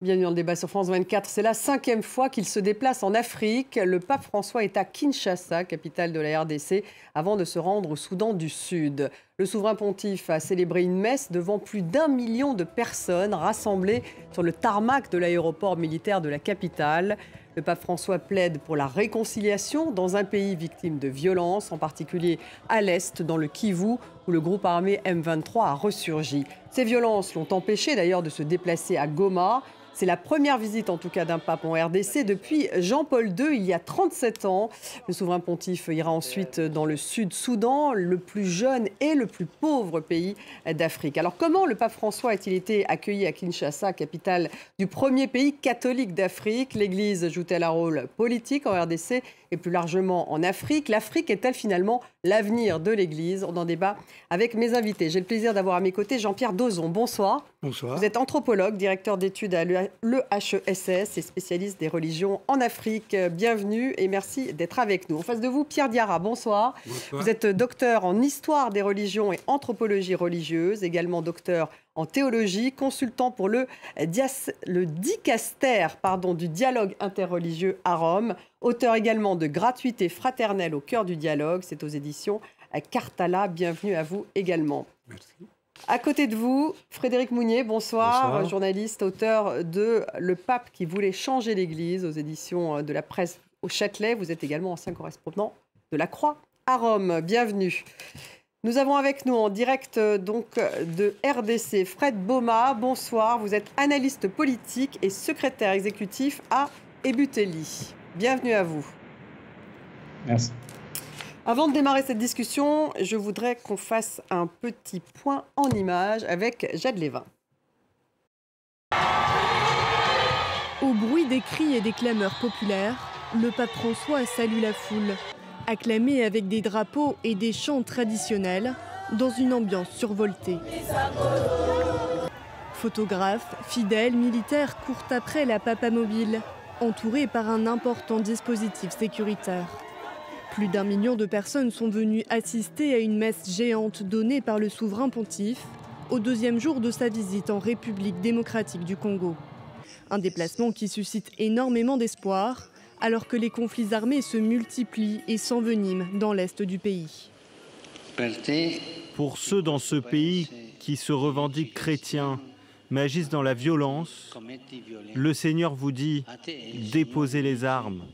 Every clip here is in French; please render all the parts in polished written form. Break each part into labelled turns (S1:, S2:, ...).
S1: Bienvenue dans le débat sur France 24. C'est la 5e fois qu'il se déplace en Afrique. Le pape François est à Kinshasa, capitale de la RDC, avant de se rendre au Soudan du Sud. Le souverain pontife a célébré une messe devant plus d'1 million de personnes rassemblées sur le tarmac de l'aéroport militaire de la capitale. Le pape François plaide pour la réconciliation dans un pays victime de violences, en particulier à l'est, dans le Kivu, où le groupe armé M23 a ressurgi. Ces violences l'ont empêché d'ailleurs de se déplacer à Goma. C'est la première visite en tout cas d'un pape en RDC depuis Jean-Paul II il y a 37 ans. Le souverain pontife ira ensuite dans le Sud-Soudan, le plus jeune et le plus pauvre pays d'Afrique. Alors comment le pape François a-t-il été accueilli à Kinshasa, capitale du premier pays catholique d'Afrique? L'Église joue-t-elle un rôle politique en RDC et plus largement en Afrique? L'Afrique est-elle finalement l'avenir de l'Église? On en débat avec mes invités. J'ai le plaisir d'avoir à mes côtés Jean-Pierre Dozon. Bonsoir.
S2: Bonsoir.
S1: Vous êtes anthropologue, directeur d'études à l'EHESS et spécialiste des religions en Afrique. Bienvenue et merci d'être avec nous. En face de vous, Pierre Diarra. Bonsoir.
S2: Bonsoir.
S1: Vous êtes docteur en histoire des religions et anthropologie religieuse, également docteur en théologie, consultant pour le dicaster du dialogue interreligieux à Rome, auteur également de Gratuité fraternelle au cœur du dialogue. C'est aux éditions Cartala. Bienvenue à vous également.
S2: Merci.
S1: À côté de vous, Frédéric Mounier, bonsoir,
S2: Bonsoir.
S1: journaliste, auteur de Le pape qui voulait changer l'Église aux éditions de la presse au Châtelet. Vous êtes également ancien correspondant de la Croix à Rome. Bienvenue. Nous avons avec nous en direct de RDC Fred Boma. Bonsoir, vous êtes analyste politique et secrétaire exécutif à Ebutelli. Bienvenue à vous.
S2: Merci.
S1: Avant de démarrer cette discussion, je voudrais qu'on fasse un petit point en images avec Jade Lévin.
S3: Au bruit des cris et des clameurs populaires, le pape François salue la foule, acclamé avec des drapeaux et des chants traditionnels, dans une ambiance survoltée. Photographes, fidèles, militaires courent après la papamobile, entourés par un important dispositif sécuritaire. Plus d'1 million de personnes sont venues assister à une messe géante donnée par le souverain pontife au 2e jour de sa visite en République démocratique du Congo. Un déplacement qui suscite énormément d'espoir alors que les conflits armés se multiplient et s'enveniment dans l'est du pays.
S4: Pour ceux dans ce pays qui se revendiquent chrétiens mais agissent dans la violence, le Seigneur vous dit « déposez les armes ».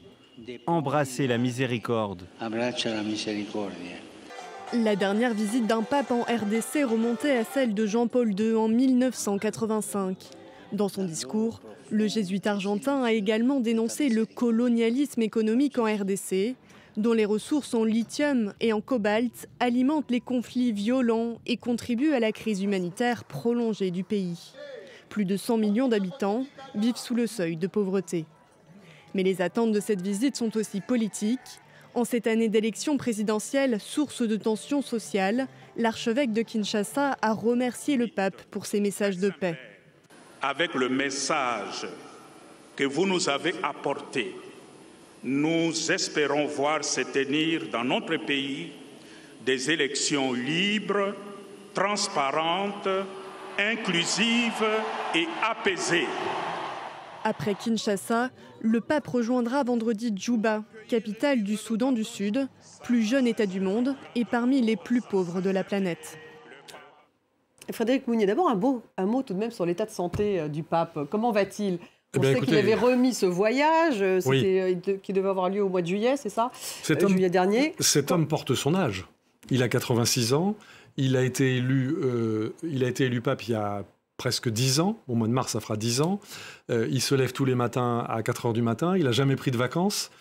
S4: Embrassez la miséricorde.
S3: La dernière visite d'un pape en RDC remontait à celle de Jean-Paul II en 1985. Dans son discours, le jésuite argentin a également dénoncé le colonialisme économique en RDC, dont les ressources en lithium et en cobalt alimentent les conflits violents et contribuent à la crise humanitaire prolongée du pays. Plus de 100 millions d'habitants vivent sous le seuil de pauvreté. Mais les attentes de cette visite sont aussi politiques. En cette année d'élection présidentielle, source de tensions sociales, l'archevêque de Kinshasa a remercié le pape pour ses messages de paix.
S5: Avec le message que vous nous avez apporté, nous espérons voir se tenir dans notre pays des élections libres, transparentes, inclusives et apaisées.
S3: Après Kinshasa, le pape rejoindra vendredi Djouba, capitale du Soudan du Sud, plus jeune État du monde et parmi les plus pauvres de la planète.
S1: Frédéric Mounier, d'abord un mot tout de même sur l'état de santé du pape. Comment va-t-il? On sait
S2: écoutez,
S1: qu'il avait remis ce voyage
S2: oui.
S1: qui devait avoir lieu au mois de juillet, c'est ça? Juillet dernier.
S2: Cet homme porte son âge. Il a 86 ans. Il a été élu pape il y a presque 10 ans. Au mois de mars, ça fera 10 ans. Il se lève tous les matins à 4 heures du matin. Il n'a jamais pris de vacances.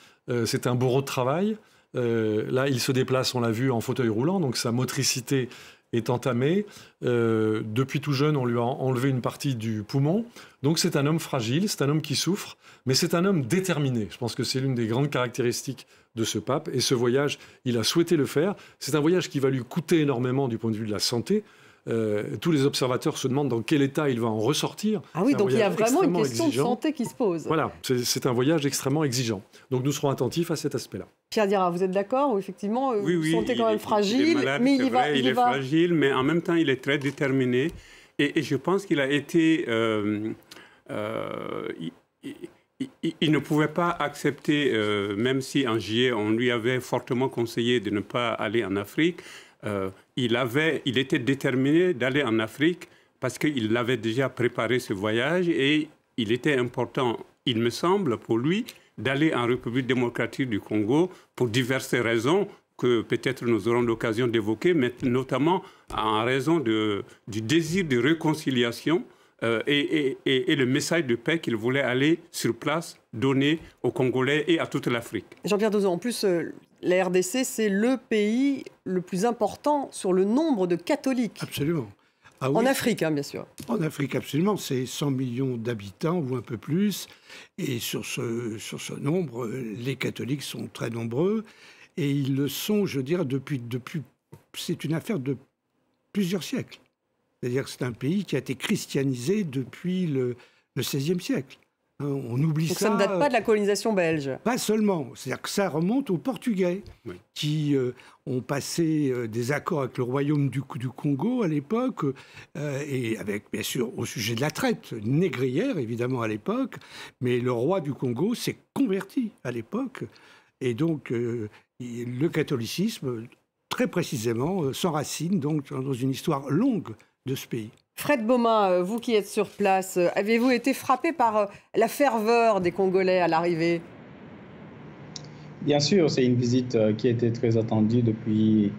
S2: C'est un bourreau de travail. Là, il se déplace, on l'a vu, en fauteuil roulant. Donc sa motricité est entamée. Depuis tout jeune, on lui a enlevé une partie du poumon. Donc c'est un homme fragile, c'est un homme qui souffre, mais c'est un homme déterminé. Je pense que c'est l'une des grandes caractéristiques de ce pape. Et ce voyage, il a souhaité le faire. C'est un voyage qui va lui coûter énormément du point de vue de la santé. Tous les observateurs se demandent dans quel état il va en ressortir.
S1: Ah oui, donc il y a vraiment une question
S2: exigeant.
S1: de santé qui se pose.
S2: Voilà, c'est un voyage extrêmement exigeant. Donc nous serons attentifs à cet aspect-là.
S1: Pierre Diarra, vous êtes d'accord? Effectivement, vous vous sentez quand même fragile.
S6: Il est malade,
S1: mais
S6: il est fragile, mais en même temps, il est très déterminé. Et je pense qu'il a été il ne pouvait pas accepter, même si en juillet, on lui avait fortement conseillé de ne pas aller en Afrique, il était déterminé d'aller en Afrique parce qu'il avait déjà préparé ce voyage et il était important, il me semble, pour lui, d'aller en République démocratique du Congo pour diverses raisons que peut-être nous aurons l'occasion d'évoquer, mais notamment en raison du désir de réconciliation et le message de paix qu'il voulait aller sur place donner aux Congolais et à toute l'Afrique.
S1: Jean-Pierre Dezan, en plus, la RDC, c'est le pays le plus important sur le nombre de catholiques.
S7: Absolument. Ah oui,
S1: en Afrique, bien sûr.
S7: En Afrique, absolument. C'est 100 millions d'habitants ou un peu plus. Et sur ce nombre, les catholiques sont très nombreux. Et ils le sont, je dirais, depuis c'est une affaire de plusieurs siècles. C'est-à-dire que c'est un pays qui a été christianisé depuis le XVIe siècle. On oublie
S1: donc
S7: ça.
S1: Ça ne date pas de la colonisation belge.
S7: Pas seulement. C'est-à-dire que ça remonte aux Portugais,
S6: oui,
S7: qui ont passé des accords avec le royaume du Congo à l'époque, et avec, bien sûr, au sujet de la traite négrière, évidemment, à l'époque. Mais le roi du Congo s'est converti à l'époque. Et donc, le catholicisme, très précisément, s'enracine donc dans une histoire longue de ce pays.
S1: Fred Baumin, vous qui êtes sur place, avez-vous été frappé par la ferveur des Congolais à l'arrivée?
S8: Bien sûr, c'est une visite qui était très attendue depuis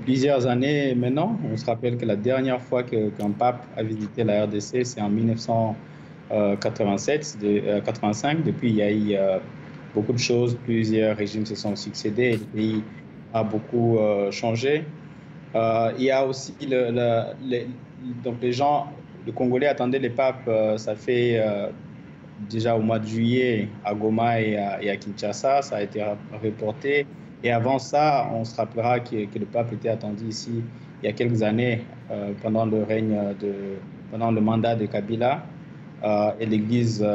S8: plusieurs années maintenant. On se rappelle que la dernière fois qu'un pape a visité la RDC, c'est en 1985. Depuis, il y a eu beaucoup de choses, plusieurs régimes se sont succédés et le pays a beaucoup changé. Il y a aussi donc les gens, les Congolais attendaient les papes, ça fait déjà au mois de juillet à Goma et à Kinshasa, ça a été reporté. Et avant ça, on se rappellera que le pape était attendu ici il y a quelques années pendant le mandat de Kabila et l'Église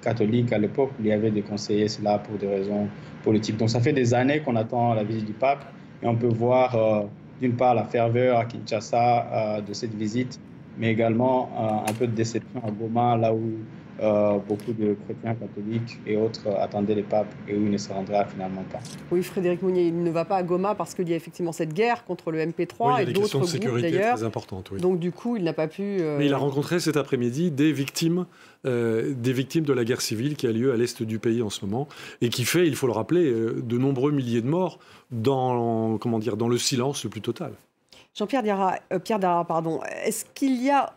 S8: catholique à l'époque lui avait déconseillé cela pour des raisons politiques. Donc ça fait des années qu'on attend la visite du pape et on peut voir d'une part la ferveur à Kinshasa de cette visite, mais également un peu de déception à Goma, là où beaucoup de chrétiens catholiques et autres attendaient les papes et où il ne se rendra finalement pas.
S1: Oui, Frédéric Mounier, il ne va pas à Goma parce qu'il y a effectivement cette guerre contre le MP3
S2: oui,
S1: et d'autres groupes d'ailleurs.
S2: Très importantes, oui.
S1: Donc du coup, il n'a pas pu...
S2: Mais il a rencontré cet après-midi des victimes de la guerre civile qui a lieu à l'est du pays en ce moment et qui fait, il faut le rappeler, de nombreux milliers de morts dans le silence le plus total.
S1: Jean-Pierre Pierre Dara, est-ce qu'il y a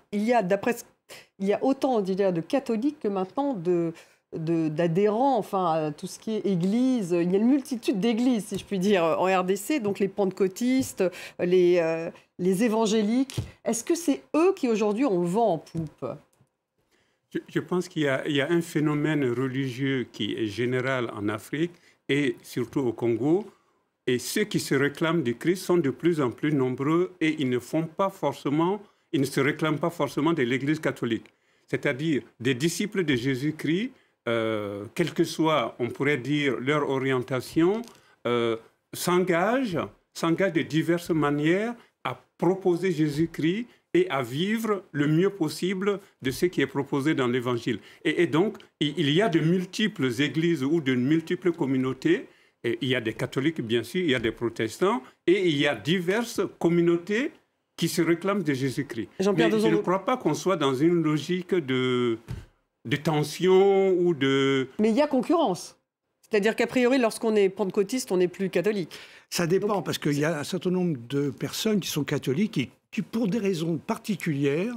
S1: autant de catholiques que maintenant d'adhérents, enfin, à tout ce qui est église? Il y a une multitude d'églises, si je puis dire, en RDC, donc les pentecôtistes, les évangéliques. Est-ce que c'est eux qui aujourd'hui ont le vent en poupe?
S6: Je pense qu'il y a un phénomène religieux qui est général en Afrique et surtout au Congo. Et ceux qui se réclament du Christ sont de plus en plus nombreux et ils ne se réclament pas forcément de l'Église catholique. C'est-à-dire des disciples de Jésus-Christ, quelle que soit, on pourrait dire, leur orientation, s'engagent de diverses manières à proposer Jésus-Christ et à vivre le mieux possible de ce qui est proposé dans l'Évangile. Et donc, il y a de multiples églises ou de multiples communautés. Et il y a des catholiques, bien sûr, il y a des protestants, et il y a diverses communautés qui se réclament de Jésus-Christ. Mais je ne crois pas qu'on soit dans une logique de tension ou de...
S1: Mais il y a concurrence. C'est-à-dire qu'a priori, lorsqu'on est pentecôtiste, on n'est plus catholique.
S7: Ça dépend, parce qu'il y a un certain nombre de personnes qui sont catholiques et qui, pour des raisons particulières,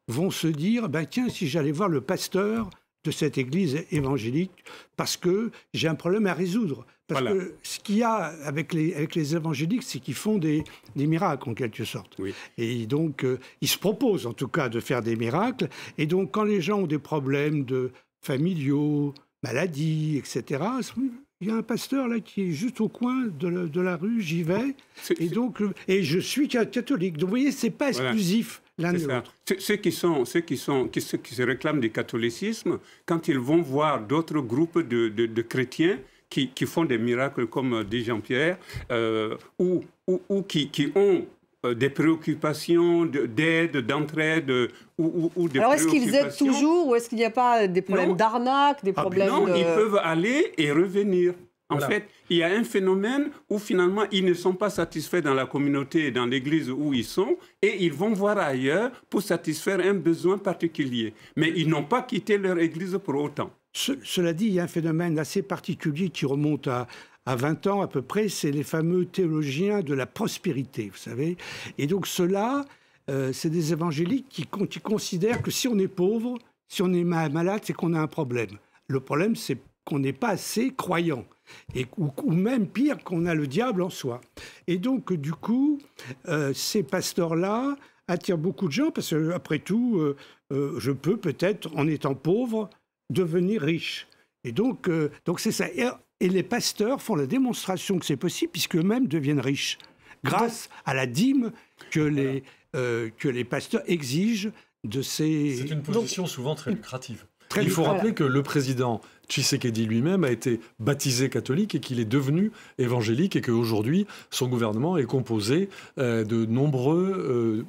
S7: vont se dire, tiens, si j'allais voir le pasteur de cette église évangélique, parce que j'ai un problème à résoudre. Parce que ce qu'il y a avec les évangéliques, c'est qu'ils font des miracles, en quelque sorte.
S6: Oui.
S7: Et donc, ils se proposent, en tout cas, de faire des miracles. Et donc, quand les gens ont des problèmes familiaux, maladies, etc., il y a un pasteur là qui est juste au coin de la rue, j'y vais. Et je suis catholique. Donc, vous voyez, c'est pas exclusif. L'un de l'autre.
S6: Ceux qui se réclament du catholicisme, quand ils vont voir d'autres groupes de chrétiens qui font des miracles, comme dit Jean-Pierre, ou qui ont des préoccupations d'aide, d'entraide ou des
S1: Alors est-ce qu'ils aident
S6: préoccupations.
S1: toujours ou est-ce qu'il n'y a pas des problèmes d'arnaque, des problèmes
S6: Non,
S1: de...
S6: ils peuvent aller et revenir. En
S2: Voilà.
S6: fait, il y a un phénomène où finalement, ils ne sont pas satisfaits dans la communauté, dans l'église où ils sont, et ils vont voir ailleurs pour satisfaire un besoin particulier. Mais ils n'ont pas quitté leur église pour autant.
S7: Cela dit, il y a un phénomène assez particulier qui remonte à 20 ans à peu près, c'est les fameux théologiens de la prospérité, vous savez. Et donc ceux-là, c'est des évangéliques qui considèrent que si on est pauvre, si on est malade, c'est qu'on a un problème. Le problème, c'est qu'on n'est pas assez croyant. Ou même pire, qu'on a le diable en soi. Et donc, du coup, ces pasteurs-là attirent beaucoup de gens, parce que, après tout, je peux peut-être, en étant pauvre, devenir riche. Et donc c'est ça. Et les pasteurs font la démonstration que c'est possible, puisqu'eux-mêmes deviennent riches, grâce à la dîme que les pasteurs exigent de ces...
S2: C'est une position souvent très lucrative.
S7: Très
S2: Il faut
S7: lucrative.
S2: rappeler que le président Tshisekedi lui-même a été baptisé catholique et qu'il est devenu évangélique et qu'aujourd'hui, son gouvernement est composé de nombreux,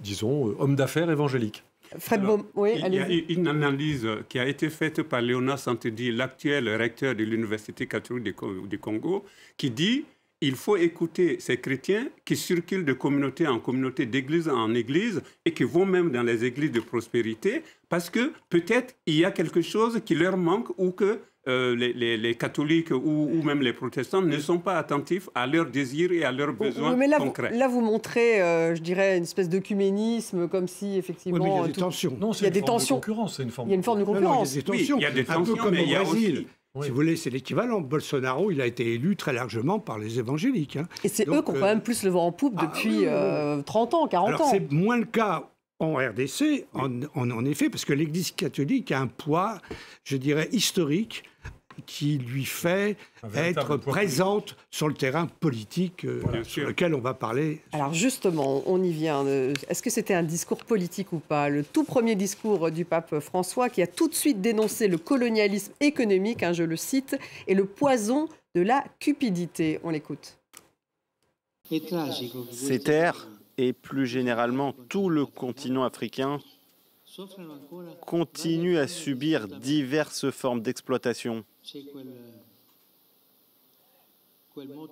S2: hommes d'affaires évangéliques.
S1: Fred
S6: Alors,
S1: Baum, oui,
S6: il y a
S1: allez-y.
S6: une analyse qui a été faite par Léonard Santedi, l'actuel recteur de l'Université catholique du Congo, qui dit il faut écouter ces chrétiens qui circulent de communauté en communauté, d'église en église, et qui vont même dans les églises de prospérité, parce que peut-être il y a quelque chose qui leur manque ou que les catholiques ou même les protestants ne sont pas attentifs à leurs désirs et à leurs besoins
S1: Oui, mais là,
S6: concrets.
S1: là, vous montrez, je dirais, une espèce d'œcuménisme, comme si, effectivement...
S7: Oui, mais il y a des
S1: tout-
S7: tensions.
S2: Non,
S1: Il y
S2: c'est
S1: a
S2: une
S1: des
S2: forme
S1: tensions.
S2: de concurrence. C'est une forme
S1: Il y a une forme de
S7: Non, non,
S1: concurrence.
S7: il y a des tensions.
S6: Oui, il y a des
S7: un peu
S6: tensions,
S7: comme
S6: mais
S7: au
S6: il y a
S7: Brésil.
S6: aussi-
S2: Oui.
S7: Si vous voulez, c'est l'équivalent. Bolsonaro, il a été élu très largement par les évangéliques. Hein.
S1: Et c'est
S7: Donc,
S1: eux qui ont quand même plus le vent en poupe depuis
S7: oui.
S1: 30 ans, 40
S7: Alors
S1: ans.
S7: c'est moins le cas en RDC, en effet, parce que l'Église catholique a un poids, je dirais, historique, qui lui fait
S2: Un véritable
S7: être
S2: poids
S7: présente sur le terrain politique
S6: Bien
S7: sur
S6: sûr.
S7: lequel on va parler.
S1: Alors justement, on y vient. Est-ce que c'était un discours politique ou pas? Le tout premier discours du pape François qui a tout de suite dénoncé le colonialisme économique, je le cite, et le poison de la cupidité. On l'écoute.
S4: Ces terres, et plus généralement tout le continent africain, continuent à subir diverses formes d'exploitation.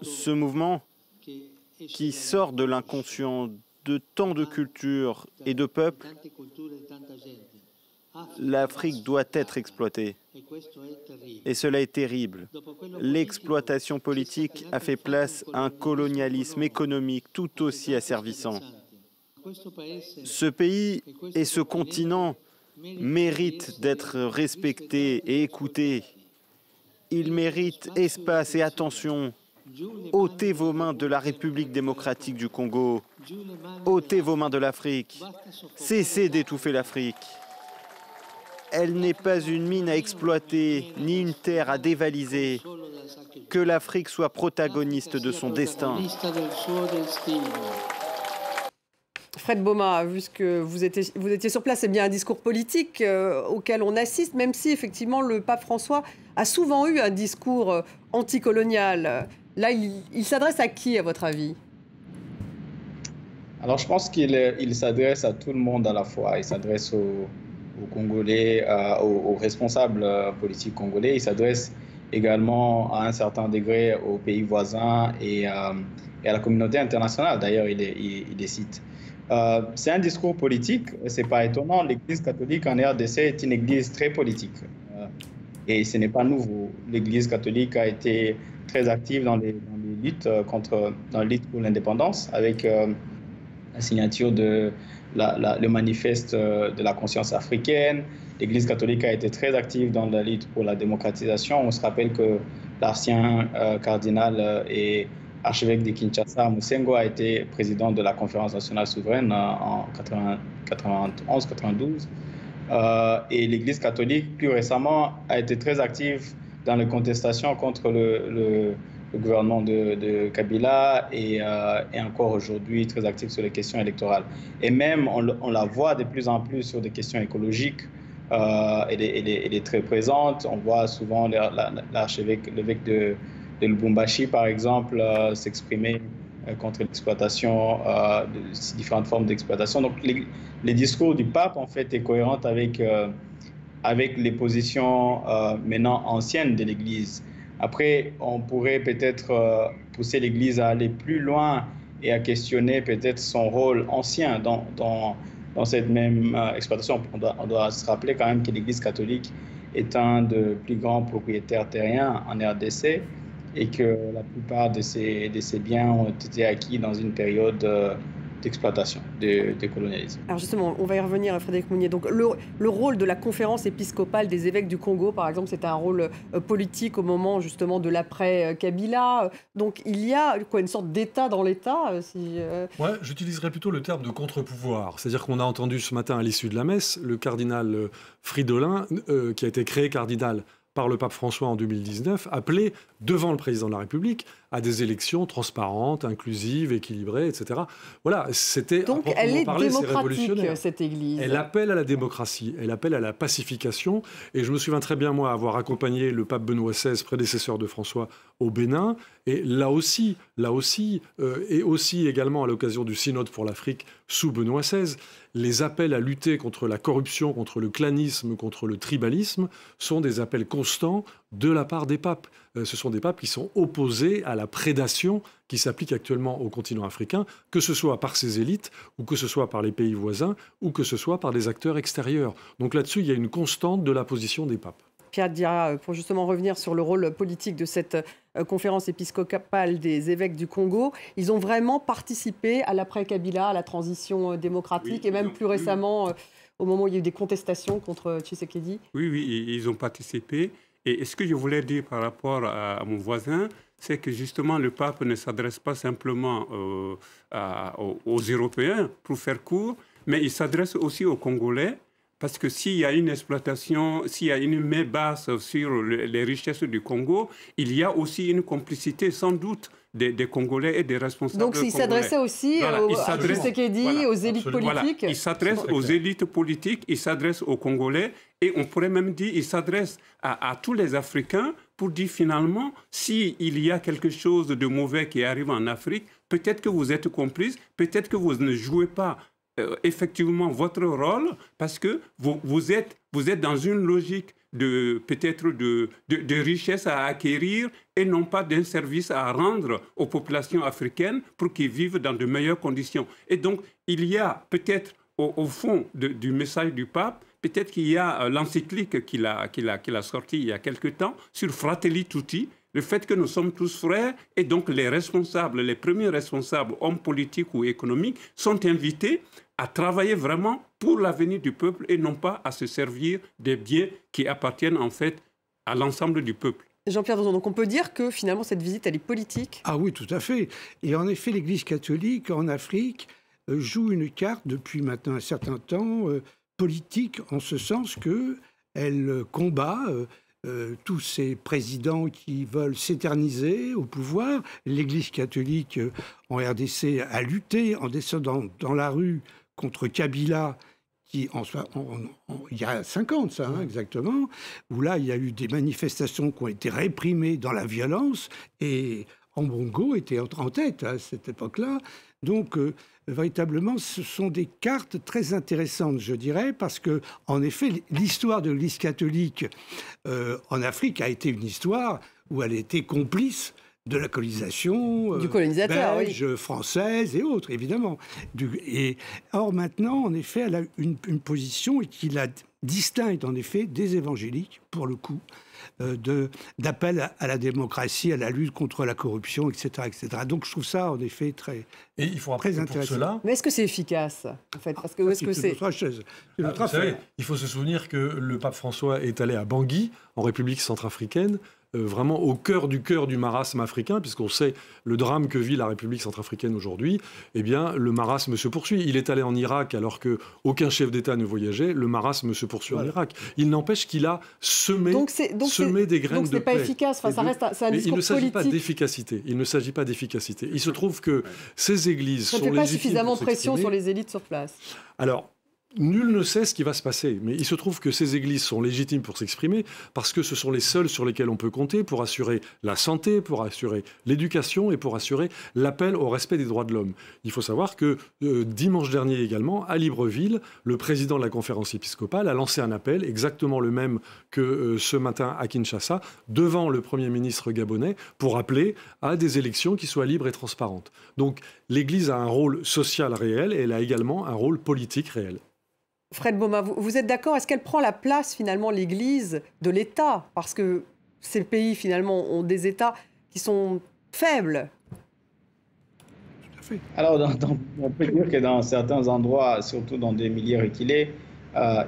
S4: Ce mouvement qui sort de l'inconscient de tant de cultures et de peuples, l'Afrique doit être exploitée. Et cela est terrible. L'exploitation politique a fait place à un colonialisme économique tout aussi asservissant. Ce pays et ce continent méritent d'être respectés et écoutés. Ils méritent espace et attention. Ôtez vos mains de la République démocratique du Congo. Ôtez vos mains de l'Afrique. Cessez d'étouffer l'Afrique. Elle n'est pas une mine à exploiter, ni une terre à dévaliser. Que l'Afrique soit protagoniste de son destin.
S1: Fred Bauma, vu que vous étiez sur place, c'est bien un discours politique auquel on assiste, même si effectivement le pape François a souvent eu un discours anticolonial. Là, il s'adresse à qui, à votre avis?
S8: Alors, je pense qu'il s'adresse à tout le monde à la fois. Il s'adresse aux Congolais, aux responsables politiques congolais. Il s'adresse également à un certain degré aux pays voisins et à la communauté internationale. D'ailleurs, il les cite. C'est un discours politique, c'est pas étonnant. L'Église catholique en RDC est une église très politique. Et ce n'est pas nouveau. L'Église catholique a été très active dans les luttes dans la lutte pour l'indépendance, avec la signature de le manifeste de la conscience africaine. L'Église catholique a été très active dans la lutte pour la démocratisation. On se rappelle que l'ancien cardinal et archevêque de Kinshasa, Musengo, a été président de la Conférence nationale souveraine en 91-92. Et l'Église catholique, plus récemment, a été très active dans les contestations contre le gouvernement de Kabila et encore aujourd'hui très active sur les questions électorales. Et même, on la voit de plus en plus sur des questions écologiques. Elle est très présente. On voit souvent l'évêque de Lubumbashi, par exemple, s'exprimer contre l'exploitation, différentes formes d'exploitation. Donc les discours du pape, en fait, est cohérent avec les positions maintenant anciennes de l'Église. Après, on pourrait peut-être pousser l'Église à aller plus loin et à questionner peut-être son rôle ancien dans cette même exploitation. On doit se rappeler quand même que l'Église catholique est un des plus grands propriétaires terriens en RDC et que la plupart de ces biens ont été acquis dans une période d'exploitation, de colonialisme.
S1: Alors justement, on va y revenir, Frédéric Mounier. Donc le rôle de la conférence épiscopale des évêques du Congo, par exemple, c'était un rôle politique au moment justement de l'après-Kabila. Donc il y a quoi, une sorte d'État dans l'État
S2: Ouais, j'utiliserais plutôt le terme de contre-pouvoir. C'est-à-dire qu'on a entendu ce matin à l'issue de la messe le cardinal Fridolin, qui a été créé cardinal par le pape François en 2019, appelé devant le président de la République à des élections transparentes, inclusives, équilibrées, etc. Voilà, c'était
S1: donc elle est
S2: parler,
S1: démocratique, cette Église.
S2: Elle appelle à la démocratie, elle appelle à la pacification. Et je me souviens très bien, moi, avoir accompagné le pape Benoît XVI, prédécesseur de François, au Bénin. Et là aussi, et aussi également à l'occasion du synode pour l'Afrique sous Benoît XVI, les appels à lutter contre la corruption, contre le clanisme, contre le tribalisme, sont des appels constants de la part des papes. Ce sont des papes qui sont opposés à la prédation qui s'applique actuellement au continent africain, que ce soit par ses élites, ou que ce soit par les pays voisins, ou que ce soit par des acteurs extérieurs. Donc là-dessus, il y a une constante de la position des papes.
S1: Pierre Diarra, pour justement revenir sur le rôle politique de cette conférence épiscopale des évêques du Congo, ils ont vraiment participé à l'après-Kabila, à la transition démocratique, et même plus récemment, au moment où il y a eu des contestations contre Tshisekedi.
S6: Oui, ils ont participé. Et ce que je voulais dire par rapport à mon voisin, c'est que justement le pape ne s'adresse pas simplement aux Européens, pour faire court, mais il s'adresse aussi aux Congolais. Parce que s'il y a une exploitation, s'il y a une main basse sur les richesses du Congo, il y a aussi une complicité sans doute des Congolais et des responsables congolais.
S1: Donc il s'adressait aussi à Tshisekedi, aux élites politiques.
S6: Voilà. Il s'adresse aux élites politiques, il s'adresse aux Congolais et on pourrait même dire qu'il s'adresse à tous les Africains pour dire finalement, s'il y a quelque chose de mauvais qui arrive en Afrique, peut-être que vous êtes complices, peut-être que vous ne jouez pas effectivement votre rôle parce que vous êtes dans une logique peut-être de richesse à acquérir et non pas d'un service à rendre aux populations africaines pour qu'ils vivent dans de meilleures conditions. Et donc, il y a peut-être au fond du message du pape, peut-être qu'il y a l'encyclique qu'il a sorti il y a quelque temps sur Fratelli Tutti, le fait que nous sommes tous frères et donc les responsables, les premiers responsables, hommes politiques ou économiques, sont invités à travailler vraiment pour l'avenir du peuple et non pas à se servir des biens qui appartiennent en fait à l'ensemble du peuple.
S1: Jean-Pierre Dozon, donc on peut dire que finalement cette visite, elle est politique?
S7: Ah oui, tout à fait. Et en effet, l'Église catholique en Afrique joue une carte depuis maintenant un certain temps politique, en ce sens qu'elle combat tous ces présidents qui veulent s'éterniser au pouvoir. L'Église catholique en RDC a lutté en descendant dans la rue contre Kabila, qui il y a 50, ça, exactement, où là, il y a eu des manifestations qui ont été réprimées dans la violence, et Ambongo était en tête à cette époque-là. Donc, véritablement, ce sont des cartes très intéressantes, je dirais, parce que, en effet, l'histoire de l'Église catholique en Afrique a été une histoire où elle était complice de la colonisation
S1: du colonisateur,
S7: belge, française et autres, évidemment. Or, maintenant, en effet, elle a une position qui la distingue, en effet, des évangéliques, pour le coup, d'appel à la démocratie, à la lutte contre la corruption, etc., etc. Donc, je trouve ça, en effet, très intéressant.
S2: Pour cela...
S1: Mais est-ce que c'est efficace, en fait? Parce que,
S7: c'est notre affaire.
S2: Il faut se souvenir que le pape François est allé à Bangui, en République centrafricaine, vraiment au cœur du marasme africain, puisqu'on sait le drame que vit la République centrafricaine aujourd'hui, eh bien, le marasme se poursuit. Il est allé en Irak alors qu'aucun chef d'État ne voyageait. Le marasme se poursuit en Irak. Il n'empêche qu'il a semé des graines de paix.
S1: Donc c'est pas efficace. Enfin, ça reste un discours politique.
S2: Il ne s'agit pas d'efficacité. Il ne s'agit pas d'efficacité. Il se trouve que ces églises sont légitimes.
S1: On ne fait pas suffisamment pression sur les élites sur place.
S2: Alors, Nul ne sait ce qui va se passer, mais il se trouve que ces églises sont légitimes pour s'exprimer parce que ce sont les seules sur lesquelles on peut compter pour assurer la santé, pour assurer l'éducation et pour assurer l'appel au respect des droits de l'homme. Il faut savoir que dimanche dernier également, à Libreville, le président de la conférence épiscopale a lancé un appel, exactement le même que ce matin à Kinshasa, devant le Premier ministre gabonais, pour appeler à des élections qui soient libres et transparentes. Donc l'Église a un rôle social réel et elle a également un rôle politique réel.
S1: Fred Bauma, vous êtes d'accord? Est-ce qu'elle prend la place, finalement, l'Église, de l'État? Parce que ces pays, finalement, ont des États qui sont faibles.
S8: Tout à fait. Alors, on peut dire que dans certains endroits, surtout dans des milieux reculés,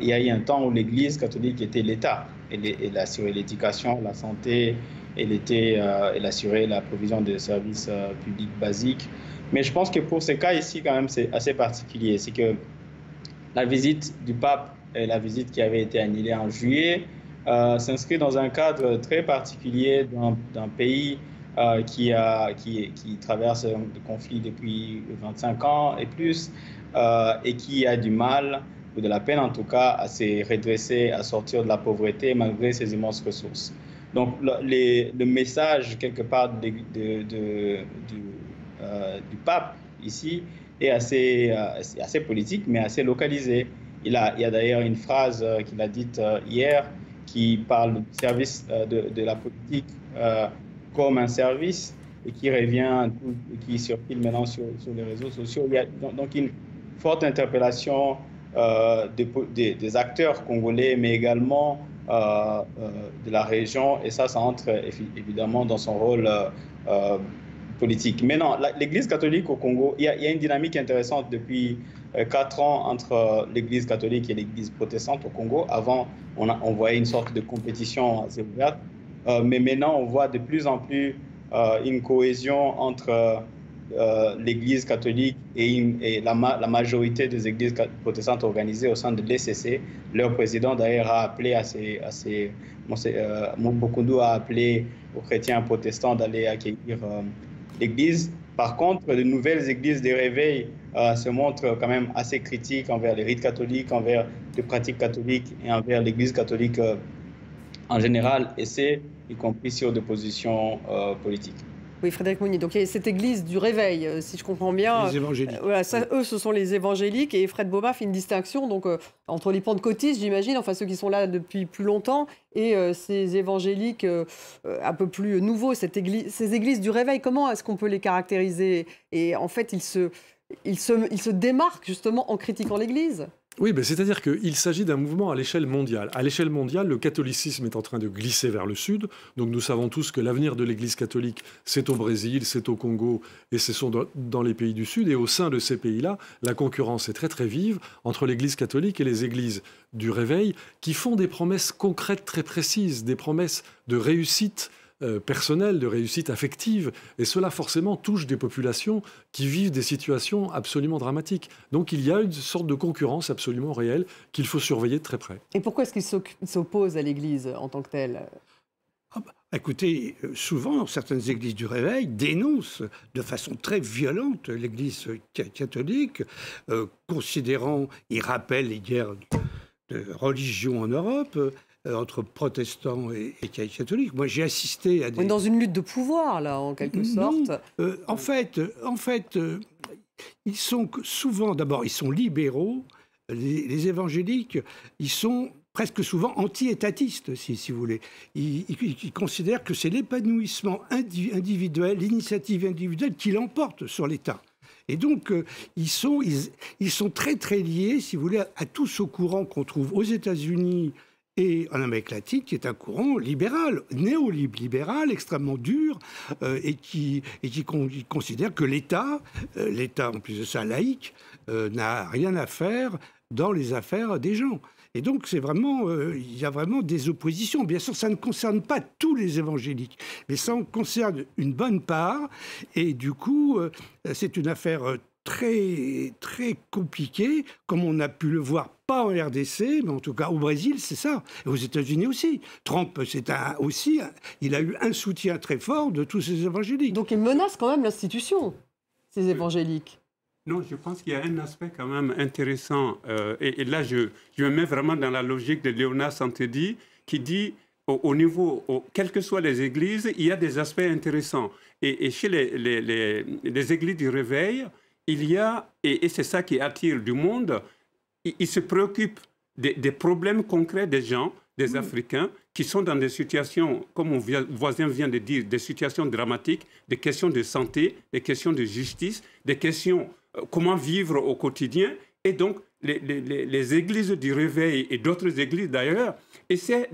S8: il y a eu un temps où l'Église catholique était l'État. Elle assurait l'éducation, la santé, elle assurait la provision de services publics basiques. Mais je pense que pour ce cas ici, quand même, c'est assez particulier. C'est que la visite du pape, la visite qui avait été annulée en juillet, s'inscrit dans un cadre très particulier d'un pays qui traverse des conflits depuis 25 ans et plus, et qui a du mal, ou de la peine en tout cas, à se redresser, à sortir de la pauvreté malgré ses immenses ressources. Donc le message, quelque part, du pape ici, est assez politique, mais assez localisé. Il y a d'ailleurs une phrase qu'il a dite hier qui parle du service de la politique comme un service et qui revient, qui circule maintenant sur les réseaux sociaux. Il y a donc une forte interpellation des acteurs congolais, mais également de la région, et ça entre évidemment dans son rôle politique. Mais non, l'Église catholique au Congo, il y a une dynamique intéressante depuis 4 ans entre l'Église catholique et l'Église protestante au Congo. Avant, on voyait une sorte de compétition assez ouverte, mais maintenant, on voit de plus en plus une cohésion entre l'Église catholique et la majorité des églises protestantes organisées au sein de l'ECC. Leur président, d'ailleurs, a appelé Mobukundu a appelé aux chrétiens protestants d'aller accueillir l'Église. Par contre, de nouvelles églises de réveil se montrent quand même assez critiques envers les rites catholiques, envers les pratiques catholiques et envers l'Église catholique en général, et c'est y compris sur des positions politiques.
S1: Oui, Frédéric Mounier. Donc il y a cette église du réveil, si je comprends bien.
S7: Les évangéliques.
S1: Voilà, ça, eux, ce sont les évangéliques. Et Fred Bauma fait une distinction donc, entre les pentecôtistes, j'imagine, enfin ceux qui sont là depuis plus longtemps, et ces évangéliques un peu plus nouveaux, ces églises du réveil. Comment est-ce qu'on peut les caractériser? Et en fait, ils se démarquent justement en critiquant l'Église.
S2: Oui, c'est-à-dire qu'il s'agit d'un mouvement à l'échelle mondiale. À l'échelle mondiale, le catholicisme est en train de glisser vers le sud. Donc nous savons tous que l'avenir de l'Église catholique, c'est au Brésil, c'est au Congo, et ce sont dans les pays du Sud. Et au sein de ces pays-là, la concurrence est très très vive entre l'Église catholique et les églises du réveil, qui font des promesses concrètes très précises, des promesses de réussite personnelle, de réussite affective. Et cela, forcément, touche des populations qui vivent des situations absolument dramatiques. Donc il y a une sorte de concurrence absolument réelle qu'il faut surveiller de très près.
S1: Et pourquoi est-ce qu'ils s'opposent à l'Église en tant que telle?
S7: Écoutez, souvent, certaines églises du réveil dénoncent de façon très violente l'Église catholique, considérant, ils rappellent les guerres de religion en Europe, entre protestants et catholiques. Moi, j'ai assisté à des...
S1: On est dans une lutte de pouvoir, là, en quelque sorte.
S7: En fait, ils sont souvent... D'abord, ils sont libéraux. Les évangéliques, ils sont presque souvent anti-étatistes, si vous voulez. Ils considèrent que c'est l'épanouissement individuel, l'initiative individuelle qui l'emporte sur l'État. Et donc, ils sont très, très liés, si vous voulez, à tout ce courant qu'on trouve aux États-Unis et en Amérique latine, qui est un courant libéral, néolibéral, extrêmement dur, et qui considère que l'État, en plus de ça laïque, n'a rien à faire dans les affaires des gens. Et donc, il y a vraiment des oppositions. Bien sûr, ça ne concerne pas tous les évangéliques, mais ça en concerne une bonne part. Et du coup, c'est une affaire très, très compliquée, comme on a pu le voir, pas en RDC, mais en tout cas au Brésil, c'est ça. Et aux États-Unis aussi. Trump, il a eu un soutien très fort de tous ces évangéliques.
S1: Donc, ils menacent quand même l'institution, ces évangéliques.
S6: Non, je pense qu'il y a un aspect quand même intéressant. Et là, je me mets vraiment dans la logique de Léonard Santedi, qui dit, au niveau, quelles que soient les églises, il y a des aspects intéressants. Et chez les églises du réveil, il y a, et c'est ça qui attire du monde, ils se préoccupent des problèmes concrets des gens, des Africains, qui sont dans des situations, comme mon voisin vient de dire, des situations dramatiques, des questions de santé, des questions de justice, des questions comment vivre au quotidien. Et donc, les églises du réveil et d'autres églises d'ailleurs essaient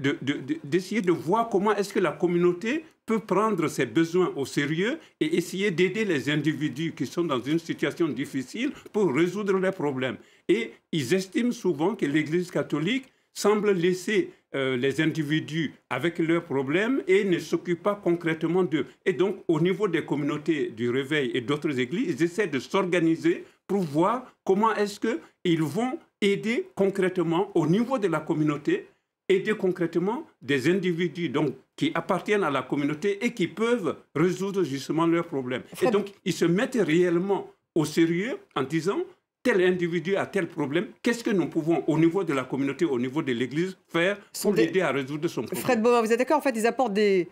S6: d'essayer de voir comment est-ce que la communauté peut prendre ses besoins au sérieux et essayer d'aider les individus qui sont dans une situation difficile pour résoudre leurs problèmes. Et ils estiment souvent que l'Église catholique semble laisser les individus avec leurs problèmes et ne s'occupe pas concrètement d'eux. Et donc, au niveau des communautés du réveil et d'autres églises, ils essaient de s'organiser pour voir comment est-ce qu'ils vont aider concrètement au niveau de la communauté, aider concrètement des individus donc, qui appartiennent à la communauté et qui peuvent résoudre justement leurs problèmes. Et donc, ils se mettent réellement au sérieux en disant tel individu a tel problème, qu'est-ce que nous pouvons, au niveau de la communauté, au niveau de l'Église, faire pour l'aider à résoudre son problème.
S1: Fred Baumain, vous êtes d'accord? En fait, ils apportent des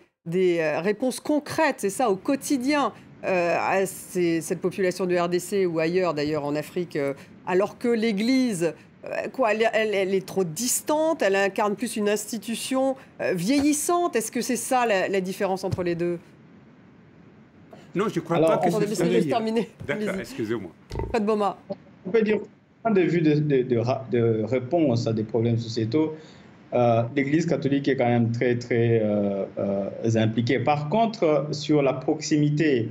S1: réponses concrètes, c'est ça, au quotidien, à cette population du RDC ou ailleurs, d'ailleurs, en Afrique, alors que l'Église, elle est trop distante, elle incarne plus une institution vieillissante. Est-ce que c'est ça la différence entre les deux?
S6: Non, je ne crois pas que
S1: c'est ça.
S6: D'accord, excusez-moi.
S1: Fred Baumain.
S8: On peut dire, du point de vue de réponse à des problèmes sociétaux, l'Église catholique est quand même très, très impliquée. Par contre, sur la proximité,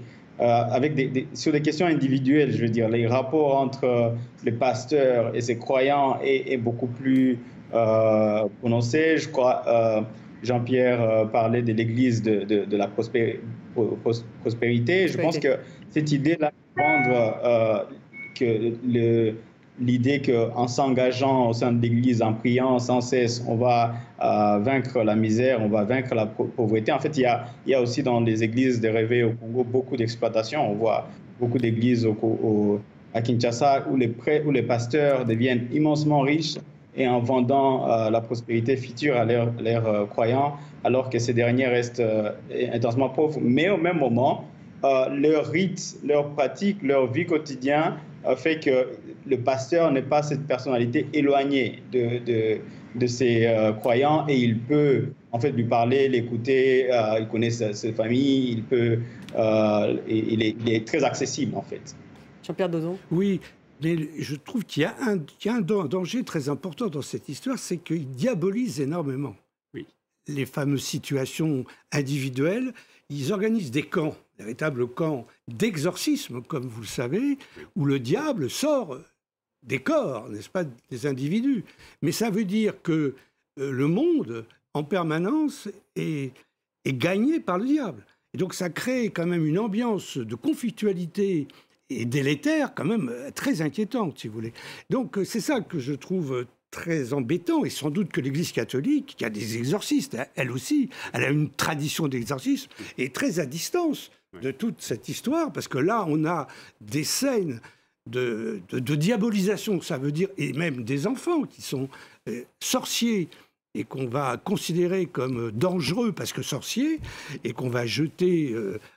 S8: sur des questions individuelles, je veux dire, les rapports entre les pasteurs et ses croyants est beaucoup plus prononcé. Je crois, Jean-Pierre parlait de l'Église de la prospérité. Je pense que cette idée-là, l'idée qu'en s'engageant au sein de l'Église, en priant sans cesse, on va vaincre la misère, on va vaincre la pauvreté. En fait, il y a aussi dans les églises de réveil au Congo beaucoup d'exploitation. On voit beaucoup d'églises à Kinshasa où les pasteurs deviennent immensement riches et en vendant la prospérité future à leurs croyants, alors que ces derniers restent intensement pauvres. Mais au même moment, leurs rites, leurs pratiques, leur vie quotidienne fait que le pasteur n'est pas cette personnalité éloignée de ses croyants et il peut en fait lui parler, l'écouter, il connaît sa famille, il est très accessible en fait.
S1: Jean-Pierre Dozon.
S7: Oui, mais je trouve qu'il y a un danger très important dans cette histoire, c'est qu'il diabolise énormément les fameuses situations individuelles. Ils organisent des camps, véritables camps d'exorcisme, comme vous le savez, où le diable sort des corps, n'est-ce pas, des individus. Mais ça veut dire que le monde, en permanence, est gagné par le diable. Et donc ça crée quand même une ambiance de conflictualité et délétère, quand même très inquiétante, si vous voulez. Donc c'est ça que je trouve très embêtant, et sans doute que l'Église catholique, qui a des exorcistes, elle aussi, elle a une tradition d'exorcisme, est très à distance de toute cette histoire, parce que là, on a des scènes de diabolisation, ça veut dire, et même des enfants qui sont sorciers, et qu'on va considérer comme dangereux parce que sorciers, et qu'on va jeter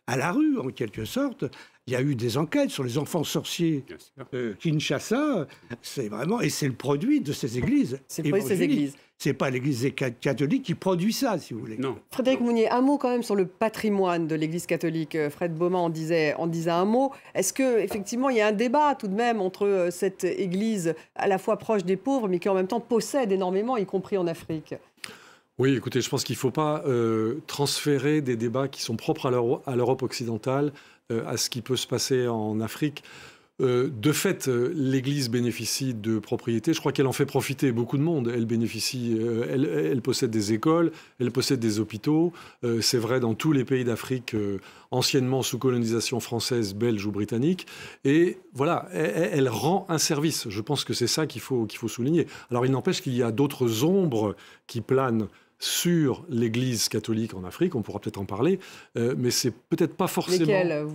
S7: à la rue, en quelque sorte. Il y a eu des enquêtes sur les enfants sorciers Kinshasa. C'est vraiment, et c'est le produit de ces églises.
S1: C'est le produit de ces églises.
S7: C'est pas l'Église catholique qui produit ça, si vous voulez.
S6: Non.
S1: Frédéric Mounier, un mot quand même sur le patrimoine de l'Église catholique. Fred Baumain en disait un mot. Est-ce qu'effectivement, il y a un débat tout de même entre cette Église à la fois proche des pauvres, mais qui en même temps possède énormément, y compris en Afrique?
S2: Oui, écoutez, je pense qu'il ne faut pas transférer des débats qui sont propres à l'Europe occidentale à ce qui peut se passer en Afrique. De fait, l'Église bénéficie de propriétés. Je crois qu'elle en fait profiter beaucoup de monde. Elle bénéficie, elle possède des écoles, elle possède des hôpitaux. C'est vrai dans tous les pays d'Afrique anciennement sous colonisation française, belge ou britannique. Et voilà, elle rend un service. Je pense que c'est ça qu'il faut souligner. Alors il n'empêche qu'il y a d'autres ombres qui planent sur l'Église catholique en Afrique, on pourra peut-être en parler, mais c'est peut-être pas forcément...
S1: Lesquelles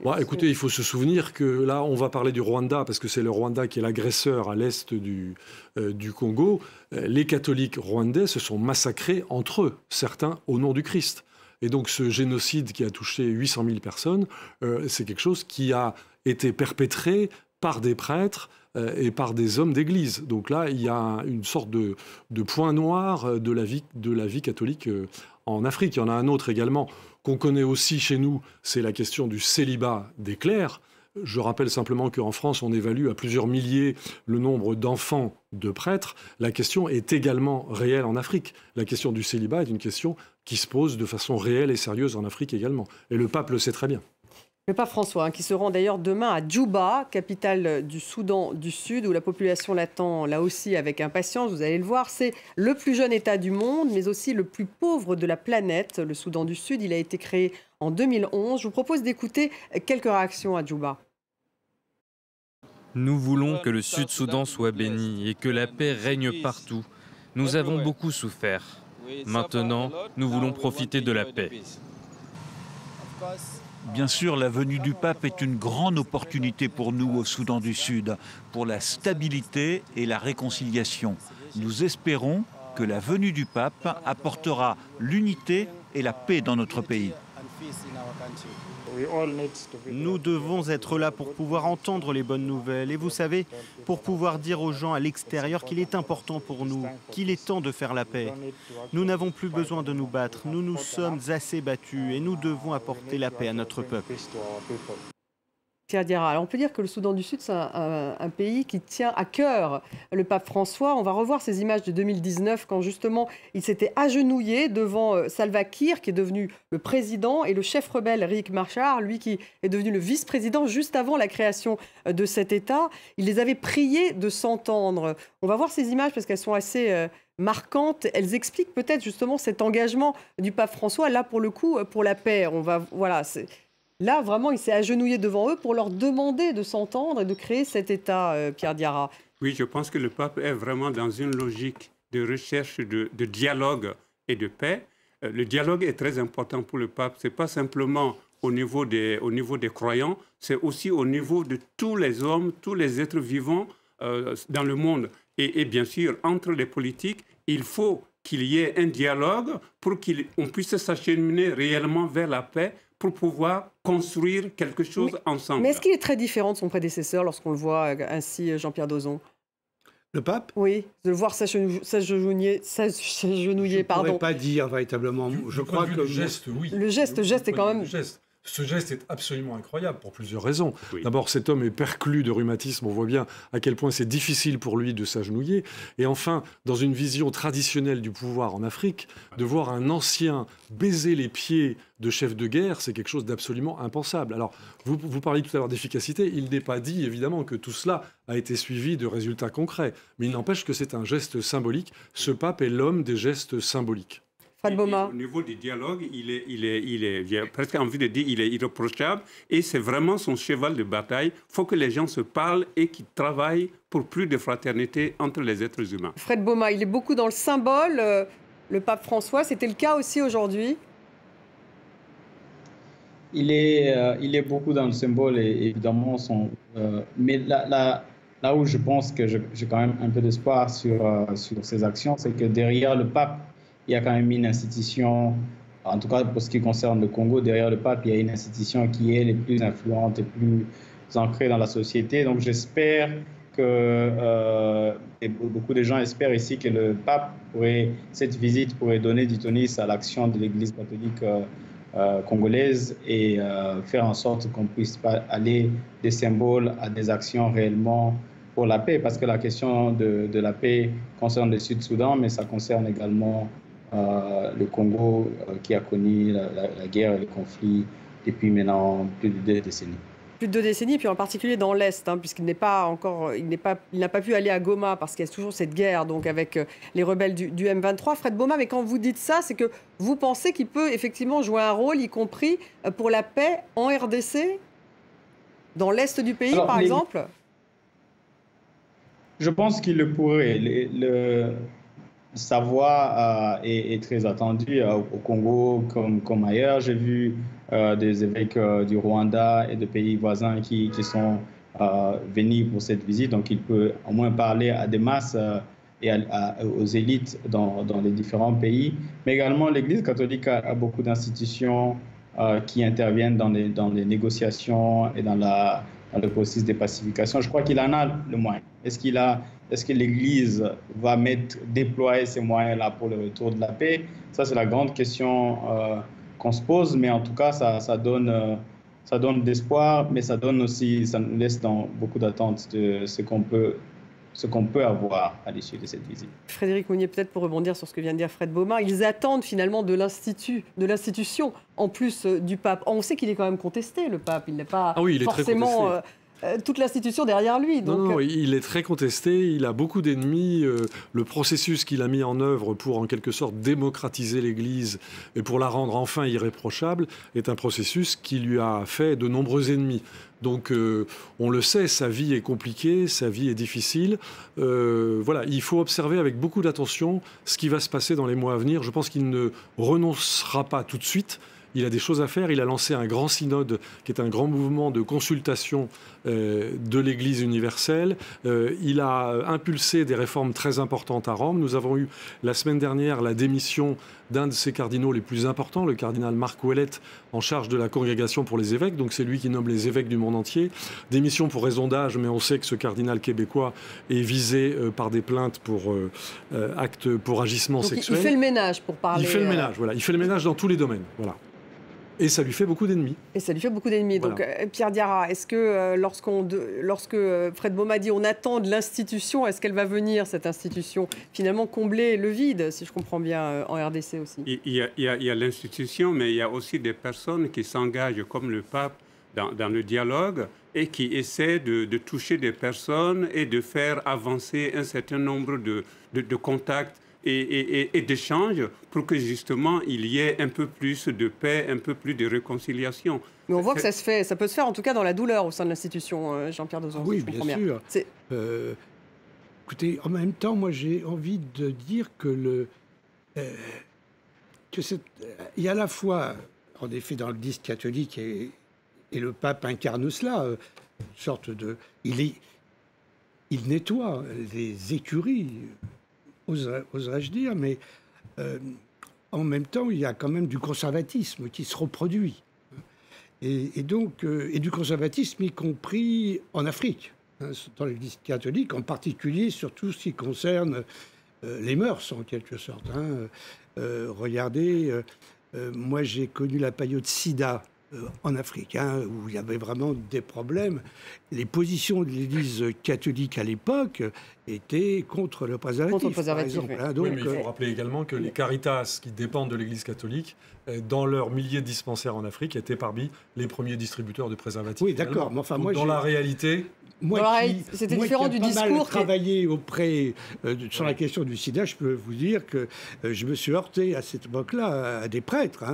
S2: Bon, écoutez, il faut se souvenir que là, on va parler du Rwanda, parce que c'est le Rwanda qui est l'agresseur à l'est du Congo. Les catholiques rwandais se sont massacrés entre eux, certains au nom du Christ. Et donc ce génocide qui a touché 800 000 personnes, c'est quelque chose qui a été perpétré par des prêtres et par des hommes d'église. Donc là, il y a une sorte de point noir de la vie catholique en Afrique. Il y en a un autre également qu'on connaît aussi chez nous, c'est la question du célibat des clercs. Je rappelle simplement qu'en France, on évalue à plusieurs milliers le nombre d'enfants de prêtres. La question est également réelle en Afrique. La question du célibat est une question qui se pose de façon réelle et sérieuse en Afrique également. Et le pape le sait très bien.
S1: Le pape François, qui se rend d'ailleurs demain à Djouba, capitale du Soudan du Sud, où la population l'attend là aussi avec impatience, vous allez le voir. C'est le plus jeune État du monde, mais aussi le plus pauvre de la planète. Le Soudan du Sud, il a été créé en 2011. Je vous propose d'écouter quelques réactions à Djouba.
S9: Nous voulons que le Sud-Soudan soit béni et que la paix règne partout. Nous avons beaucoup souffert. Maintenant, nous voulons profiter de la paix.
S10: Bien sûr, la venue du pape est une grande opportunité pour nous au Soudan du Sud, pour la stabilité et la réconciliation. Nous espérons que la venue du pape apportera l'unité et la paix dans notre pays.
S4: Nous devons être là pour pouvoir entendre les bonnes nouvelles et vous savez, pour pouvoir dire aux gens à l'extérieur qu'il est important pour nous, qu'il est temps de faire la paix. Nous n'avons plus besoin de nous battre, nous nous sommes assez battus et nous devons apporter la paix à notre peuple.
S1: Alors on peut dire que le Soudan du Sud, c'est un pays qui tient à cœur le pape François. On va revoir ces images de 2019 quand justement il s'était agenouillé devant Salva Kiir, qui est devenu le président, et le chef rebelle Riek Machar, lui qui est devenu le vice-président juste avant la création de cet État. Il les avait priés de s'entendre. On va voir ces images parce qu'elles sont assez marquantes. Elles expliquent peut-être justement cet engagement du pape François, là pour le coup, pour la paix. Là, vraiment, il s'est agenouillé devant eux pour leur demander de s'entendre et de créer cet État, Pierre Diarra.
S6: Oui, je pense que le pape est vraiment dans une logique de recherche de dialogue et de paix. Le dialogue est très important pour le pape. Ce n'est pas simplement au niveau des croyants, c'est aussi au niveau de tous les hommes, tous les êtres vivants dans le monde. Et bien sûr, entre les politiques, il faut qu'il y ait un dialogue pour qu'on puisse s'acheminer réellement vers la paix, pour pouvoir construire quelque chose ensemble.
S1: Mais est-ce qu'il est très différent de son prédécesseur lorsqu'on le voit ainsi, Jean-Pierre Dozon?
S7: Le pape?
S1: Oui, de le voir s'agenouiller,
S7: Je ne pourrais pas dire véritablement. Je crois que
S2: le geste, oui.
S1: Le geste est quand même...
S2: Ce geste est absolument incroyable pour plusieurs raisons. Oui. D'abord, cet homme est perclus de rhumatisme. On voit bien à quel point c'est difficile pour lui de s'agenouiller. Et enfin, dans une vision traditionnelle du pouvoir en Afrique, de voir un ancien baiser les pieds de chef de guerre, c'est quelque chose d'absolument impensable. Alors, vous parliez tout à l'heure d'efficacité. Il n'est pas dit, évidemment, que tout cela a été suivi de résultats concrets. Mais il n'empêche que c'est un geste symbolique. Ce pape est l'homme des gestes symboliques.
S6: Au niveau du dialogue, j'ai presque envie de dire, il est irréprochable et c'est vraiment son cheval de bataille. Il faut que les gens se parlent et qu'ils travaillent pour plus de fraternité entre les êtres humains.
S1: Fred Bauma, il est beaucoup dans le symbole, le pape François. C'était le cas aussi aujourd'hui?
S8: Il est beaucoup dans le symbole et évidemment, mais là où je pense que j'ai quand même un peu d'espoir sur ses actions, c'est que derrière le pape, il y a quand même une institution, en tout cas pour ce qui concerne le Congo, derrière le pape, il y a une institution qui est les plus influente et plus ancrée dans la société. Donc j'espère que, et beaucoup de gens espèrent ici que le pape cette visite pourrait donner du tonus à l'action de l'Église catholique congolaise et faire en sorte qu'on puisse pas aller des symboles à des actions réellement pour la paix, parce que la question de la paix concerne le Sud-Soudan, mais ça concerne également le Congo qui a connu la guerre et les conflits depuis maintenant plus de 2 décennies.
S1: Plus de 2 décennies, puis en particulier dans l'Est, puisqu'il n'a pas pu aller à Goma parce qu'il y a toujours cette guerre donc avec les rebelles du M23. Fred Bauma, mais quand vous dites ça, c'est que vous pensez qu'il peut effectivement jouer un rôle, y compris pour la paix en RDC, dans l'Est du pays, par exemple?
S8: Je pense qu'il le pourrait. sa voix est très attendue au Congo comme ailleurs. J'ai vu des évêques du Rwanda et de pays voisins qui sont venus pour cette visite. Donc, il peut au moins parler à des masses et aux élites dans les différents pays. Mais également, l'Église catholique a beaucoup d'institutions qui interviennent dans les négociations et dans le processus de pacification. Je crois qu'il en a le moyen. Est-ce que l'Église va déployer ces moyens-là pour le retour de la paix? Ça, c'est la grande question qu'on se pose. Mais en tout cas, ça donne d'espoir, mais ça nous laisse dans beaucoup d'attentes de ce qu'on peut avoir à l'issue de cette visite.
S1: Frédéric Mounier, peut-être pour rebondir sur ce que vient de dire Fred Bauma, ils attendent finalement de l'institution, en plus du pape. On sait qu'il est quand même contesté, le pape. Il n'est pas forcément toute l'institution derrière lui. Donc...
S2: Non, il est très contesté, il a beaucoup d'ennemis. Le processus qu'il a mis en œuvre pour, en quelque sorte, démocratiser l'Église et pour la rendre enfin irréprochable est un processus qui lui a fait de nombreux ennemis. Donc, on le sait, sa vie est compliquée, sa vie est difficile. Voilà, il faut observer avec beaucoup d'attention ce qui va se passer dans les mois à venir. Je pense qu'il ne renoncera pas tout de suite. Il a des choses à faire. Il a lancé un grand synode, qui est un grand mouvement de consultation de l'Église universelle. Il a impulsé des réformes très importantes à Rome. Nous avons eu la semaine dernière la démission d'un de ses cardinaux les plus importants, le cardinal Marc Ouellet, en charge de la congrégation pour les évêques. Donc c'est lui qui nomme les évêques du monde entier. Démission pour raison d'âge, mais on sait que ce cardinal québécois est visé par des plaintes pour agissement sexuel.
S1: Il fait le ménage, pour parler.
S2: Il fait le ménage, voilà. Il fait le ménage dans tous les domaines, voilà. Et ça lui fait beaucoup d'ennemis.
S1: Voilà. Donc, Pierre Diarra, est-ce que lorsque Fred Bauma dit on attend de l'institution, est-ce qu'elle va venir, cette institution, finalement combler le vide, si je comprends bien, en RDC aussi?
S6: Il y a l'institution, mais il y a aussi des personnes qui s'engagent, comme le pape, dans le dialogue et qui essaient de toucher des personnes et de faire avancer un certain nombre de contacts et d'échanges pour que justement il y ait un peu plus de paix, un peu plus de réconciliation.
S1: Mais on voit que ça peut se faire en tout cas dans la douleur au sein de l'institution, Jean-Pierre Dozon.
S7: Oui, bien sûr. Écoutez, en même temps, moi j'ai envie de dire que il y a à la fois, en effet, dans l'Église catholique et le pape incarne cela, une sorte de... Il nettoie les écuries, oserais-je dire, mais en même temps, il y a quand même du conservatisme qui se reproduit. Et donc, du conservatisme, y compris en Afrique, dans l'Église catholique, en particulier sur tout ce qui concerne les mœurs, en quelque sorte. Regardez, moi j'ai connu la période SIDA en Afrique, où il y avait vraiment des problèmes. Les positions de l'Église catholique à l'époque étaient contre le préservatif, par exemple.
S2: Oui. Donc, oui, mais il faut rappeler également que les Caritas, qui dépendent de l'Église catholique, dans leurs milliers de dispensaires en Afrique, étaient parmi les premiers distributeurs de préservatifs.
S7: Oui, d'accord. Mais enfin, moi,
S2: dans la réalité...
S1: C'était différent du discours.
S7: Moi qui ai travaillé sur la question du sida, je peux vous dire que je me suis heurté à cette époque-là à des prêtres,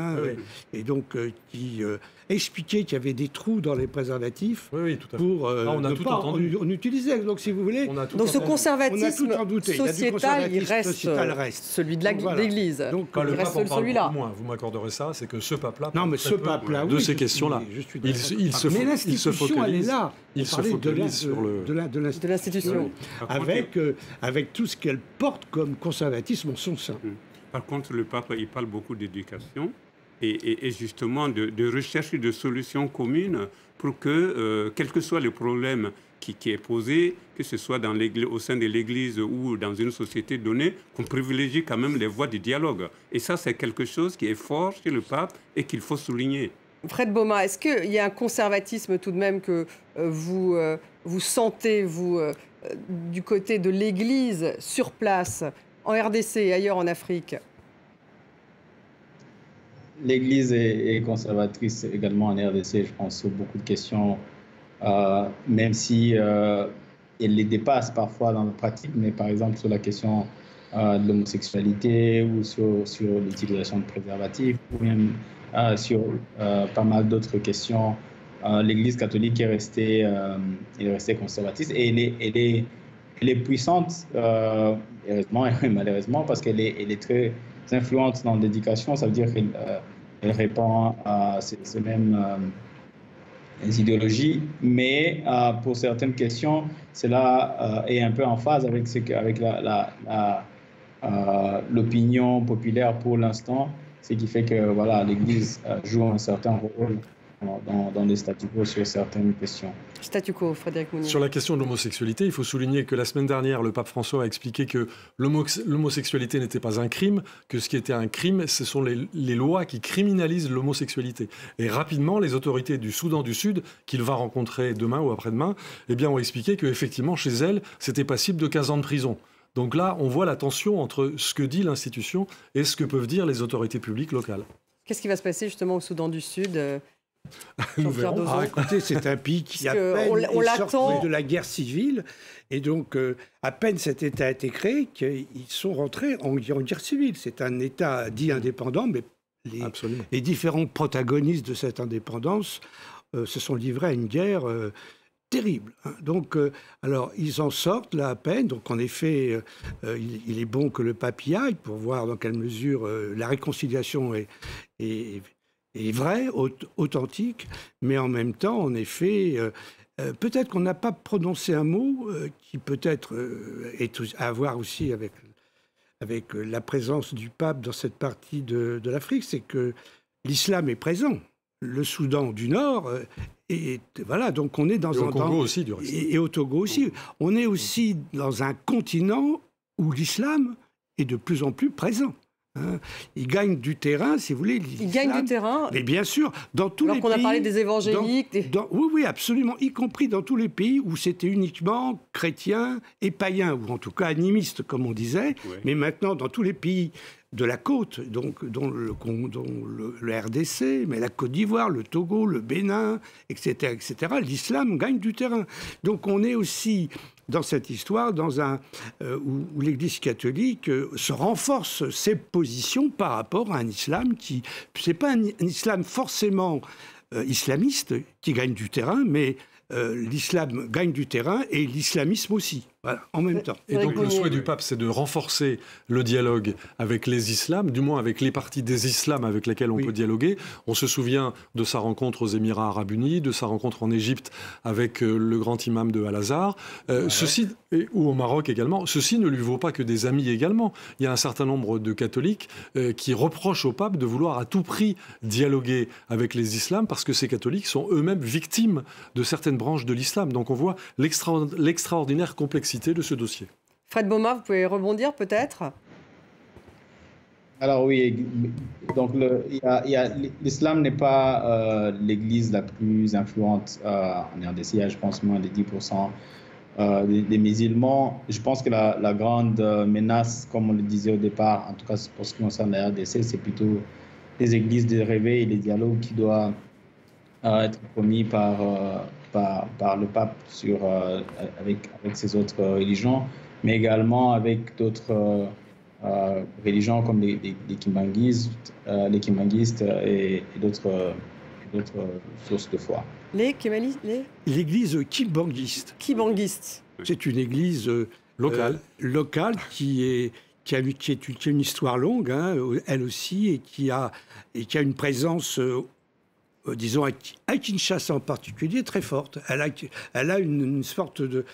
S7: et donc qui expliquaient qu'il y avait des trous dans les préservatifs
S2: tout à fait.
S7: Pour
S2: on a
S7: ne
S2: tout
S7: pas
S2: entendu.
S7: On utilisait. Donc si vous voulez,
S1: donc ce conservatisme sociétal, il reste celui de l'Église.
S2: Donc le pape en parle beaucoup moins. Vous m'accorderez ça, c'est que ce pape-là.
S7: Non, mais ce pape-là,
S2: de ces questions-là, il se focalise.
S7: Il se focalise de l'institution, avec tout ce qu'elle porte comme conservatisme en son sein.
S6: Par contre, le pape, il parle beaucoup d'éducation et justement de recherche de solutions communes pour que, quel que soit le problème qui est posé, que ce soit au sein de l'Église ou dans une société donnée, qu'on privilégie quand même les voies du dialogue. Et ça, c'est quelque chose qui est fort chez le pape et qu'il faut souligner.
S1: Fred Bauma, est-ce qu'il y a un conservatisme tout de même que vous sentez, du côté de l'Église sur place, en RDC et ailleurs en Afrique?
S8: L'Église est conservatrice également en RDC, je pense, sur beaucoup de questions, même si elle les dépasse parfois dans la pratique, mais par exemple sur la question de l'homosexualité ou sur l'utilisation de préservatifs, ou même sur pas mal d'autres questions. L'Église catholique est restée conservatrice et Elle est puissante, heureusement et malheureusement, parce qu'elle est très influente dans l'éducation. Ça veut dire qu'elle répand à ces mêmes idéologies, mais pour certaines questions, cela est un peu en phase avec l'opinion populaire pour l'instant, ce qui fait que voilà, l'Église joue un certain rôle dans les statu quo sur certaines questions.
S1: Statu quo, Frédéric Mounier.
S2: Sur la question de l'homosexualité, il faut souligner que la semaine dernière, le pape François a expliqué que l'homosexualité n'était pas un crime, que ce qui était un crime, ce sont les lois qui criminalisent l'homosexualité. Et rapidement, les autorités du Soudan du Sud, qu'il va rencontrer demain ou après-demain, eh bien, ont expliqué qu'effectivement, chez elles, c'était passible de 15 ans de prison. Donc là, on voit la tension entre ce que dit l'institution et ce que peuvent dire les autorités publiques locales.
S1: Qu'est-ce qui va se passer justement au Soudan du Sud
S2: Nous verrons.
S7: Écoutez, c'est un pays qui à peine est sorti de la guerre civile. Et donc, à peine cet État a été créé qu'ils sont rentrés en guerre civile. C'est un État dit indépendant, mais les différents protagonistes de cette indépendance se sont livrés à une guerre terrible. Donc, alors, ils en sortent là à peine. Donc, en effet, il est bon que le pape y aille pour voir dans quelle mesure la réconciliation est vrai, authentique, mais en même temps, en effet, peut-être qu'on n'a pas prononcé un mot qui peut-être est à voir aussi avec la présence du pape dans cette partie de l'Afrique, c'est que l'islam est présent. Le Soudan du Nord voilà, donc on est dans
S2: au Congo aussi, du reste.
S7: Et au Togo aussi. On est aussi dans un continent où l'islam est de plus en plus présent. Il gagne du terrain, si vous voulez.
S1: Il gagne du terrain.
S7: Mais bien sûr, dans tous les pays.
S1: Alors qu'on a parlé des évangéliques.
S7: Oui, absolument. Y compris dans tous les pays où c'était uniquement chrétien et païen, ou en tout cas animiste, comme on disait. Oui. Mais maintenant, dans tous les pays de la côte, donc, dont le RDC, mais la Côte d'Ivoire, le Togo, le Bénin, etc., l'islam gagne du terrain. Donc on est aussi dans cette histoire où l'Église catholique se renforce ses positions par rapport à un islam qui... C'est pas un islam forcément islamiste qui gagne du terrain, mais l'islam gagne du terrain et l'islamisme aussi, voilà, en même temps.
S2: Et donc le souhait du pape, c'est de renforcer le dialogue avec les islams, du moins avec les parties des islams avec lesquelles on peut dialoguer. On se souvient de sa rencontre aux Émirats arabes unis, de sa rencontre en Égypte avec le grand imam de Al-Azhar, ou au Maroc également. Ceci ne lui vaut pas que des amis également. Il y a un certain nombre de catholiques qui reprochent au pape de vouloir à tout prix dialoguer avec les islams parce que ces catholiques sont eux-mêmes victimes de certaines branches de l'islam. Donc on voit l'extraordinaire complexité de ce dossier.
S1: Fred Boma, vous pouvez rebondir peut-être ?
S8: Alors oui, donc l'islam n'est pas l'église la plus influente en RDC. Il y a, je pense, moins de 10% des musulmans. Je pense que la grande menace, comme on le disait au départ, en tout cas pour ce qui concerne la RDC, c'est plutôt les églises de réveil et les dialogues qui doivent être promis par le pape avec ses autres religions, mais également avec d'autres religions comme les kimbanguistes et d'autres sources de foi.
S7: L'église kimbanguiste.
S1: Kimbanguiste.
S7: C'est une église locale qui a une histoire longue, elle aussi, et qui a une présence... disons à Kinshasa en particulier, très forte. Elle a une sorte de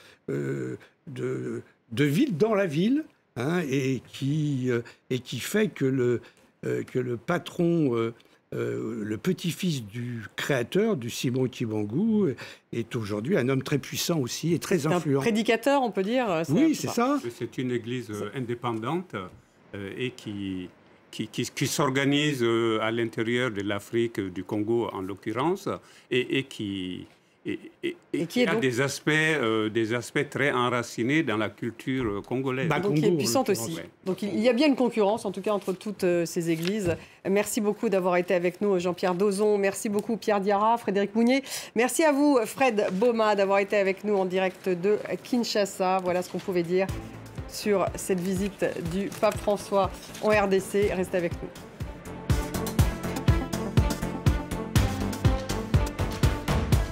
S7: ville dans la ville, et qui fait que le patron, le petit-fils du créateur, du Simon Kimbangu, est aujourd'hui un homme très puissant aussi et très influent.
S1: Un prédicateur, on peut dire.
S7: Oui, c'est ça.
S6: C'est une église indépendante et qui s'organise à l'intérieur de l'Afrique, du Congo en l'occurrence, et qui a des aspects très enracinés dans la culture congolaise.
S1: Donc qui est puissante aussi. Ouais. Donc il y a bien une concurrence, en tout cas, entre toutes ces églises. Merci beaucoup d'avoir été avec nous, Jean-Pierre Dauzon. Merci beaucoup, Pierre Diarra, Frédéric Mounier. Merci à vous, Fred Boma, d'avoir été avec nous en direct de Kinshasa. Voilà ce qu'on pouvait dire sur cette visite du pape François en RDC. Restez avec nous.